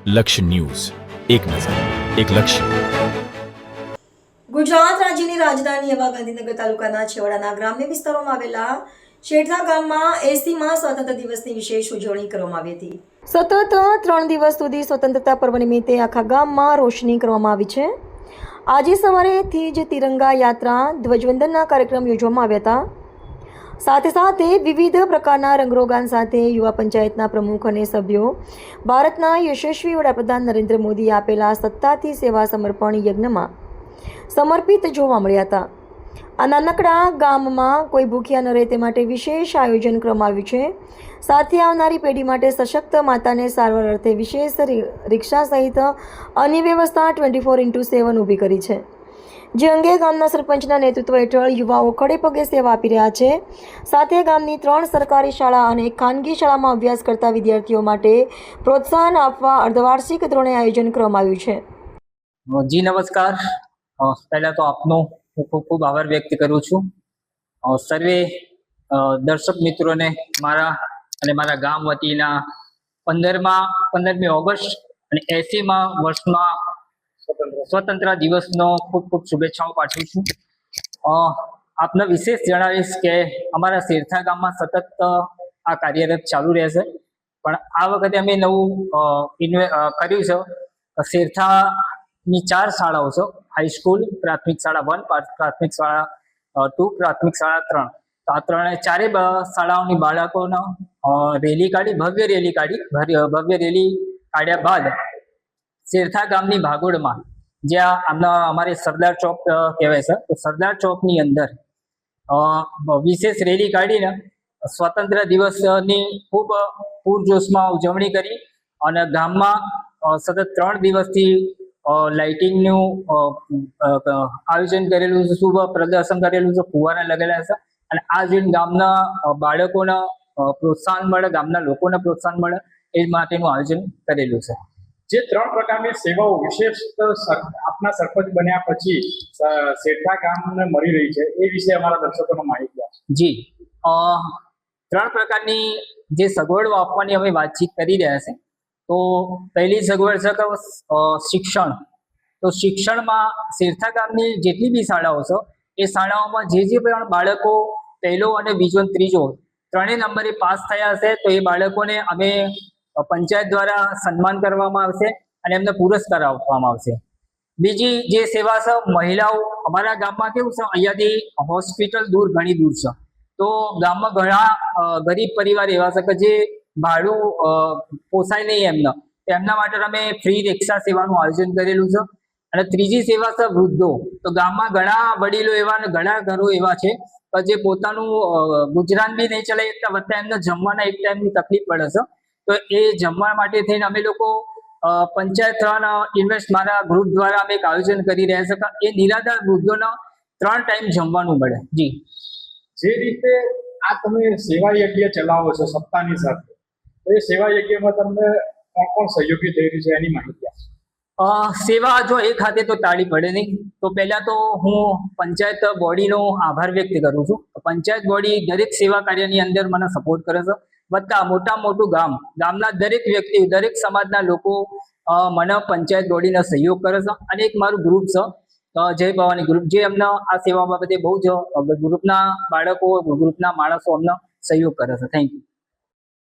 લક્ષ્ય ન્યૂઝ, એક નજર, એક લક્ષ્ય. ગુજરાત રાજ્યની રાજધાની એવા ગાંધીનગર તાલુકાના છેવાડાના ગ્રામ્ય વિસ્તારોમાં આવેલા શેઠા ગામમાં 80મા સ્વતંત્ર દિવસની વિશેષ ઉજવણી કરવામાં આવી હતી. સતત 3 દિવસ સુધી સ્વતંત્રતા પર્વ નિમિત્તે આખા ગામમાં રોશની કરવામાં આવી છે. આજે સવારેથી જ તિરંગા યાત્રા, ધ્વજવંદનના કાર્યક્રમ યોજવામાં આવ્યા હતા. સાથે સાથે વિવિધ પ્રકારના રંગરોગાન સાથે યુવા પંચાયતના પ્રમુખ અને સભ્યો ભારતના યશસ્વી વડાપ્રધાન નરેન્દ્ર મોદીએ આપેલા સત્તાથી સેવા સમર્પણ યજ્ઞમાં સમર્પિત જોવા મળ્યા હતા. આ નાનકડા ગામમાં કોઈ ભૂખ્યા ન રહે તે માટે વિશેષ આયોજન કરવામાં આવ્યું છે. સાથે આવનારી પેઢી માટે સશક્ત માતાને સારવાર અર્થે વિશેષ રિક્ષા સહિત અન્ય વ્યવસ્થા 24x7 ઊભી કરી છે. જે અંગે ગામના સરપંચના નેતૃત્વ હેઠળ યુવાઓ ખડે પગે સેવા આપી રહ્યા છે. સાથે ગામની 3 સરકારી શાળા અને એક ખાનગી શાળામાં અભ્યાસ કરતા વિદ્યાર્થીઓ માટે પ્રોત્સાહન આપવા અર્ધવાર્ષિક ધોરણે આયોજન કરવામાં આવ્યું છે. જી નમસ્કાર. પહેલા તો આપનો ખૂબ ખૂબ આભાર વ્યક્ત કરું છું. સર્વે દર્શક મિત્રોને મારા અને મારા ગામ વતીના 15મી ઓગસ્ટ અને 80મા વર્ષમાં સ્વતંત્ર દિવસનો ખૂબ ખૂબ શુભેચ્છાઓ પાઠવું છું. આપને વિશેષ જણાવીશ કે અમારા શેરથા ગામમાં સતત આ કાર્યરત ચાલુ રહેશે, પણ આ વખતે અમે નવું કર્યું છે. શેરથાની 4 શાળાઓ છે: હાઈસ્કૂલ, પ્રાથમિક શાળા 1, પ્રાથમિક શાળા 2, પ્રાથમિક શાળા 3. તો આ ચારે શાળાઓની બાળકોનો રેલી કાઢી, ભવ્ય રેલી કાઢ્યા બાદ શેરથા ગામની ભાગોળમાં, જ્યાં અમારે સરદાર ચોક કહેવાય છે, તો સરદાર ચોકની અંદર વિશેષ રેલી કાઢીને સ્વતંત્ર દિવસની ખૂબ પૂરજોશમાં ઉજવણી કરી. અને ગામમાં સતત 3 દિવસથી લાઇટિંગનું આયોજન કરેલું છે, શુભ પ્રદર્શન કરેલું છે, ફુવારા લગેલા છે. અને આ જોઈને ગામના બાળકોને પ્રોત્સાહન મળે, ગામના લોકોને પ્રોત્સાહન મળે એ માટેનું આયોજન કરેલું છે. જે 3 પ્રકારની સેવાઓ વિશેષ આપના સરપંચ બન્યા પછી શેઠા ગામને મળી રહી છે, એ વિશે અમારા દર્શકોને માહિતી આપો. જી, 3 પ્રકારની જે સગવડો આપવાની અમે વાતચીત કરી રહ્યા છે. તો પહેલી સગવડ છે કે શિક્ષણ. તો શિક્ષણમાં શેરથા ગામની જેટલી બી શાળાઓ છે, એ શાળાઓમાં જે પણ બાળકો પહેલો અને બીજો અને ત્રીજો 3 નંબરે પાસ થયા હશે, તો એ બાળકોને અમે પંચાયત દ્વારા સન્માન કરવામાં આવશે અને એમને પુરસ્કાર આપવામાં આવશે. બીજી જે સેવા છે, મહિલાઓ. અમારા ગામમાં કેવું છે, અહીંયાથી હોસ્પિટલ ઘણી દૂર છે. તો ગામમાં ઘણા ગરીબ પરિવાર એવા છે કે જે ભાડું પોસાય નહીં એમના માટે અમે ફ્રી રિક્ષા સેવાનું આયોજન કરેલું છે. અને ત્રીજી સેવા છે વૃદ્ધો. તો ગામમાં ઘણા વડીલો એવા અને ઘણા ઘરો એવા છે કે જે પોતાનું ગુજરાન બી નહીં ચલાવી શકતા, વત્તા એમને જમવાના એક ટાઈમની તકલીફ પડે છે. તો એ જમવા માટે થઈને અમે લોકો પંચાયત ઇન્વેસ્ટ મારા ગ્રુપ દ્વારા અમે એક આયોજન કરી રહ્યા છે કે એ નિરાધાર વૃદ્ધોને 3 ટાઈમ જમવાનું મળે. જી, જે રીતે આ તમે સેવા યજ્ઞ ચલાવો છો સત્તાની સાથે, તો એ સેવા યજ્ઞમાં તમને કોણ સહયોગી થઈ રહ્યું છે એની માહિતી આપો. સેવા જો એક હાથે તો તાળી પડે નહીં. તો પહેલા તો હું પંચાયત બોડીનો આભાર વ્યક્ત કરું છું. પંચાયત બોડી દરેક સેવા કાર્યની અંદર મને સપોર્ટ કરે છે. વત્તા મોટું ગામના દરેક વ્યક્તિ, દરેક સમાજના લોકો મને પંચાયત બોડીનો સહયોગ કરે છે. અને એક મારું ગ્રુપ છે, જય ભવાની ગ્રુપ, જે અમને આ સેવા બાબતે બહુ જ ગ્રુપના બાળકો, ગ્રુપના માણસો અમને સહયોગ કરે છે. Thank you.